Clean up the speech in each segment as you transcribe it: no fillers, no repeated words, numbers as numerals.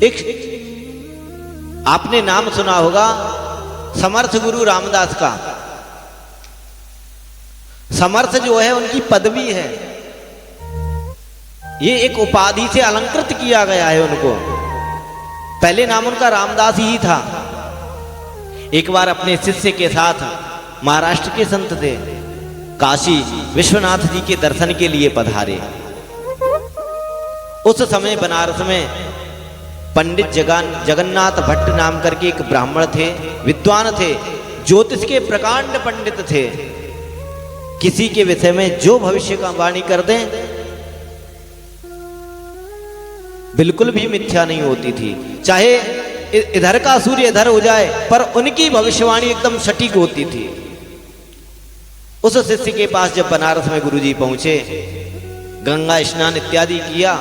एक आपने नाम सुना होगा समर्थ गुरु रामदास का। समर्थ जो है उनकी पदवी है, ये एक उपाधि से अलंकृत किया गया है उनको। पहले नाम उनका रामदास ही था। एक बार अपने शिष्य के साथ महाराष्ट्र के संत थे, काशी विश्वनाथ जी के दर्शन के लिए पधारे। उस समय बनारस में पंडित जगन्नाथ भट्ट नाम करके एक ब्राह्मण थे, विद्वान थे, ज्योतिष के प्रकांड पंडित थे। किसी के विषय में जो भविष्य का वाणी कर दें बिल्कुल भी मिथ्या नहीं होती थी। चाहे इधर का सूर्य इधर हो जाए पर उनकी भविष्यवाणी एकदम सटीक होती थी। उस शिष्य के पास जब बनारस में गुरुजी पहुंचे, गंगा स्नान इत्यादि किया,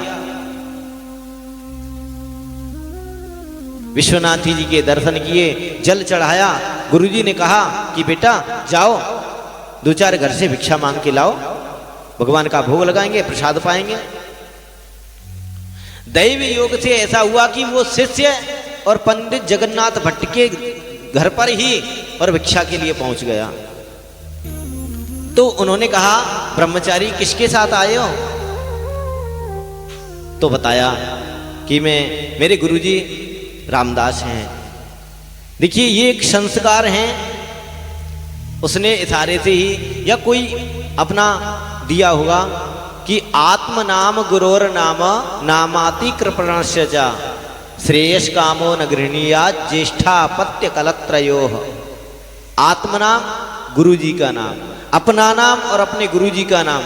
विश्वनाथ जी के दर्शन किए, जल चढ़ाया। गुरुजी ने कहा कि बेटा जाओ 2-4 घर से भिक्षा मांग के लाओ, भगवान का भोग लगाएंगे, प्रसाद पाएंगे। दैव योग से ऐसा हुआ कि वो शिष्य और पंडित जगन्नाथ भट्ट के घर पर ही और भिक्षा के लिए पहुंच गया। तो उन्होंने कहा ब्रह्मचारी किसके साथ आए हो? तो बताया कि मेरे गुरुजी रामदास हैं। देखिए ये एक संस्कार हैं, उसने इशारे से ही या कोई अपना दिया होगा कि आत्म नाम गुरोर नाम नामाति कृपणस्य च श्रेयस कामो न गृहणीयात् ज्येष्ठापत्य कलत्रयोः। आत्म नाम गुरु जी का नाम, अपना नाम और अपने गुरु जी का नाम।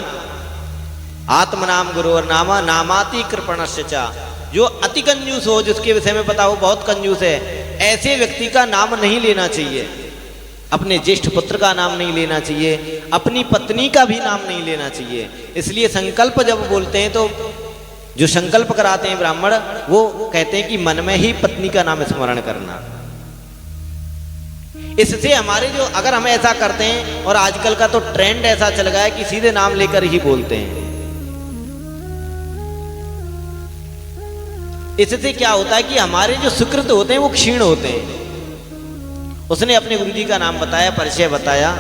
आत्म नाम गुरोर नाम नामाति कृपणस्य च, जो अति कंजूस हो, जिसके विषय में पता हो बहुत कंजूस है, ऐसे व्यक्ति का नाम नहीं लेना चाहिए। अपने ज्येष्ठ पुत्र का नाम नहीं लेना चाहिए, अपनी पत्नी का भी नाम नहीं लेना चाहिए। इसलिए संकल्प जब बोलते हैं तो जो संकल्प कराते हैं ब्राह्मण, वो कहते हैं कि मन में ही पत्नी का नाम स्मरण करना। इससे हमारे जो अगर हम ऐसा करते हैं, और आजकल का तो ट्रेंड ऐसा चल गया है कि सीधे नाम लेकर ही बोलते हैं, इससे क्या होता है कि हमारे जो सुकृत होते हैं वो क्षीण होते हैं। उसने अपने गुरुजी का नाम बताया, परिचय बताया,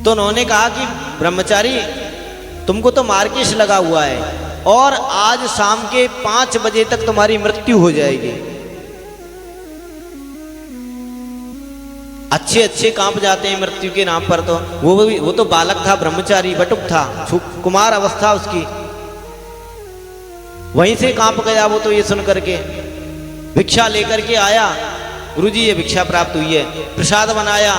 तो उन्होंने कहा कि ब्रह्मचारी तुमको तो मार्केश लगा हुआ है और आज शाम के 5 बजे तक तुम्हारी मृत्यु हो जाएगी। अच्छे कांप जाते हैं मृत्यु के नाम पर। तो वो तो बालक था, ब्रह्मचारी बटुक था, कुमार अवस्था उसकी, वहीं से कांप गया वो तो ये सुन करके। भिक्षा लेकर के आया, गुरुजी ये भिक्षा प्राप्त हुई है, प्रसाद बनाया,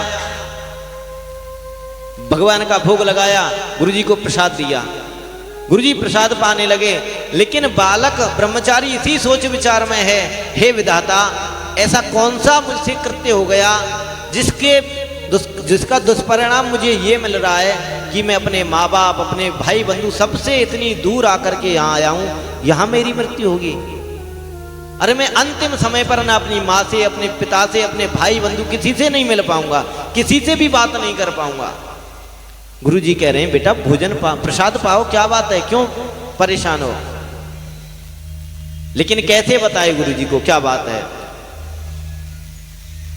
भगवान का भोग लगाया, गुरुजी को प्रसाद दिया। गुरुजी प्रसाद पाने लगे, लेकिन बालक ब्रह्मचारी इसी सोच विचार में है, हे विधाता ऐसा कौन सा मुझसे कृत्य हो गया जिसका दुष्परिणाम मुझे ये मिल रहा है कि मैं अपने माँ बाप, अपने भाई बंधु सबसे इतनी दूर आकर के यहाँ आया हूँ, यहाँ मेरी मृत्यु होगी। अरे मैं अंतिम समय पर ना अपनी माँ से, अपने पिता से, अपने भाई बंधु किसी से नहीं मिल पाऊंगा, किसी से भी बात नहीं कर पाऊंगा। गुरुजी कह रहे हैं बेटा भोजन प्रसाद पाओ, क्या बात है, क्यों परेशान हो? लेकिन कैसे बताए गुरुजी को क्या बात है?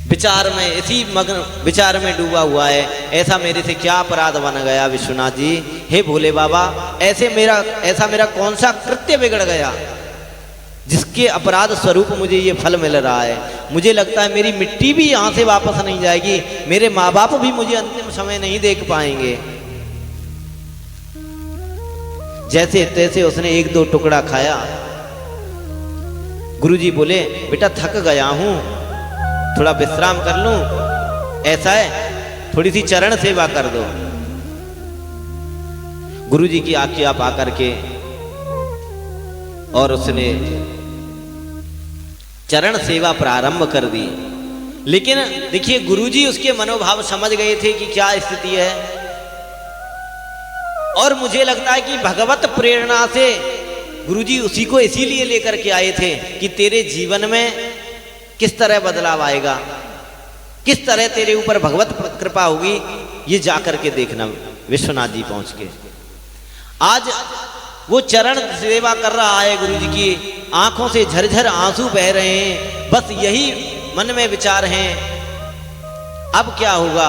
विचार में, इसी मग्न विचार में डूबा हुआ है, ऐसा मेरे से क्या अपराध बन गया विश्वनाथ जी, हे भोले बाबा ऐसा मेरा कौन सा कृत्य बिगड़ गया जिसके अपराध स्वरूप मुझे ये फल मिल रहा है? मुझे लगता है मेरी मिट्टी भी यहाँ से वापस नहीं जाएगी, मेरे माँ बाप भी मुझे अंतिम समय नहीं देख पाएंगे। जैसे तैसे उसने 1-2 टुकड़ा खाया। गुरुजी बोले बेटा थक गया हूं, थोड़ा विश्राम कर लूं, ऐसा है थोड़ी सी चरण सेवा कर दो। गुरुजी की आज्ञा पा करके और उसने चरण सेवा प्रारंभ कर दी। लेकिन देखिए गुरुजी उसके मनोभाव समझ गए थे कि क्या स्थिति है, और मुझे लगता है कि भगवत प्रेरणा से गुरुजी उसी को इसीलिए लेकर के आए थे कि तेरे जीवन में किस तरह बदलाव आएगा, किस तरह तेरे ऊपर भगवत कृपा होगी, ये जाकर के देखना। विश्वनाथ जी पहुंच के आज वो चरण सेवा कर रहा है गुरुजी की, आंखों से झरझर आंसू बह रहे हैं, बस यही मन में विचार हैं, अब क्या होगा,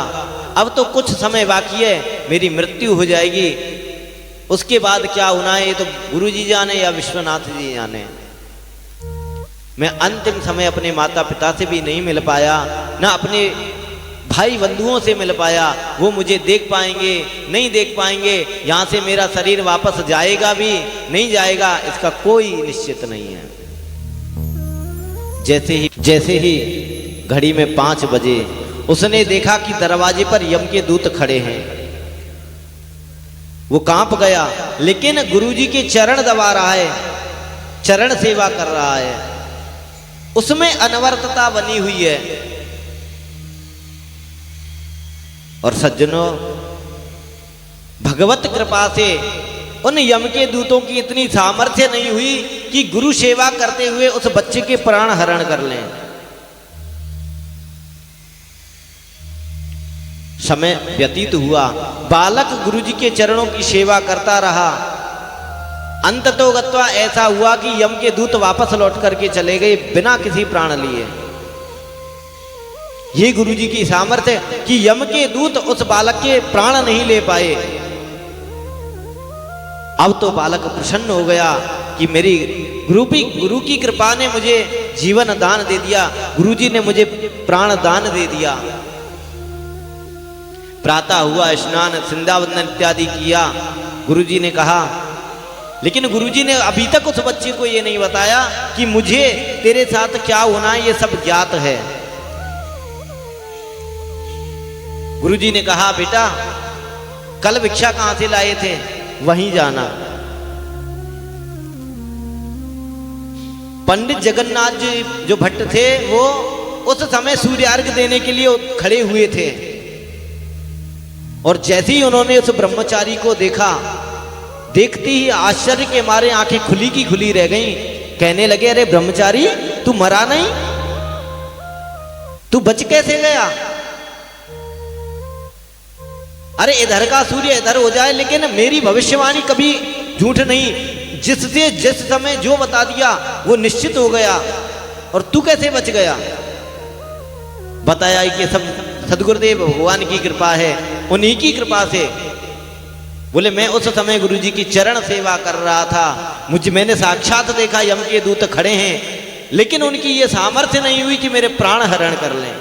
अब तो कुछ समय बाकी है, मेरी मृत्यु हो जाएगी, उसके बाद क्या होना है ये तो गुरु जी जाने या विश्वनाथ जी जाने। मैं अंतिम समय अपने माता पिता से भी नहीं मिल पाया, ना अपने भाई बंधुओं से मिल पाया, वो मुझे देख पाएंगे नहीं देख पाएंगे, यहाँ से मेरा शरीर वापस जाएगा भी नहीं जाएगा, इसका कोई निश्चित नहीं है। जैसे ही घड़ी में 5 बजे उसने देखा कि दरवाजे पर यम के दूत खड़े हैं, वो कांप गया, लेकिन गुरुजी के चरण दबा रहा है, चरण सेवा कर रहा है, उसमें अनवरतता बनी हुई है। और सज्जनों, भगवत कृपा से उन यम के दूतों की इतनी सामर्थ्य नहीं हुई कि गुरु सेवा करते हुए उस बच्चे के प्राण हरण कर लें। समय व्यतीत हुआ, बालक गुरुजी के चरणों की सेवा करता रहा, अंततोगत्वा ऐसा हुआ कि यम के दूत वापस लौट करके चले गए बिना किसी प्राण लिए। ये गुरुजी की सामर्थ्य कि यम के दूत उस बालक के प्राण नहीं ले पाए। अब तो बालक प्रसन्न हो गया कि मेरी गुरु की कृपा ने मुझे जीवन दान दे दिया, गुरुजी ने मुझे प्राण दान दे दिया। प्रातः हुआ, स्नान संध्यावंदन इत्यादि किया। गुरुजी ने कहा, लेकिन गुरुजी ने अभी तक उस बच्चे को ये नहीं बताया कि मुझे तेरे साथ क्या होना है, ये सब ज्ञात है। गुरुजी ने कहा, बेटा कल भिक्षा कहां से लाए थे, वहीं जाना। पंडित जगन्नाथ जी जो भट्ट थे वो उस समय सूर्यार्घ देने के लिए खड़े हुए थे, और जैसे ही उन्होंने उस ब्रह्मचारी को देखा, देखते ही आश्चर्य के मारे आंखें खुली की खुली रह गईं। कहने लगे, अरे ब्रह्मचारी तू मरा नहीं, तू बच कैसे गया? अरे इधर का सूर्य इधर हो जाए, लेकिन मेरी भविष्यवाणी कभी झूठ नहीं, जिससे जिस समय जो बता दिया वो निश्चित हो गया, और तू कैसे बच गया? बताया कि सब सदगुरुदेव भगवान की कृपा है, उन्हीं की कृपा से। बोले, मैं उस समय गुरुजी की चरण सेवा कर रहा था, मैंने साक्षात देखा यम के दूत खड़े हैं, लेकिन उनकी ये सामर्थ्य नहीं हुई कि मेरे प्राण हरण कर लें।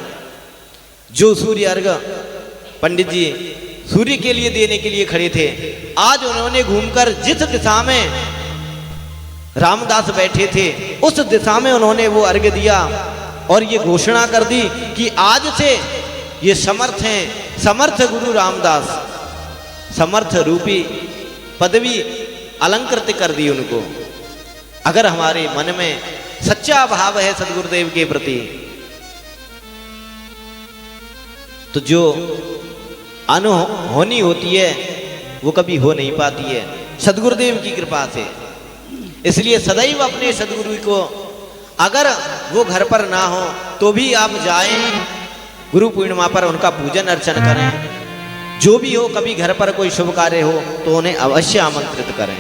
जो सूर्य अर्घ पंडित जी सूर्य के लिए देने के लिए खड़े थे, आज उन्होंने घूमकर जिस दिशा में रामदास बैठे थे उस दिशा में उन्होंने वो अर्घ दिया, और ये घोषणा कर दी कि आज से ये समर्थ हैं, समर्थ गुरु रामदास, समर्थ रूपी पदवी अलंकृत कर दी उनको। अगर हमारे मन में सच्चा भाव है सदगुरुदेव के प्रति, तो जो अनहोनी होती है वो कभी हो नहीं पाती है सदगुरुदेव की कृपा से। इसलिए सदैव अपने सदगुरु को, अगर वो घर पर ना हो तो भी आप जाएं, गुरु पूर्णिमा पर उनका पूजन अर्चन करें। जो भी हो, कभी घर पर कोई शुभ कार्य हो तो उन्हें अवश्य आमंत्रित करें।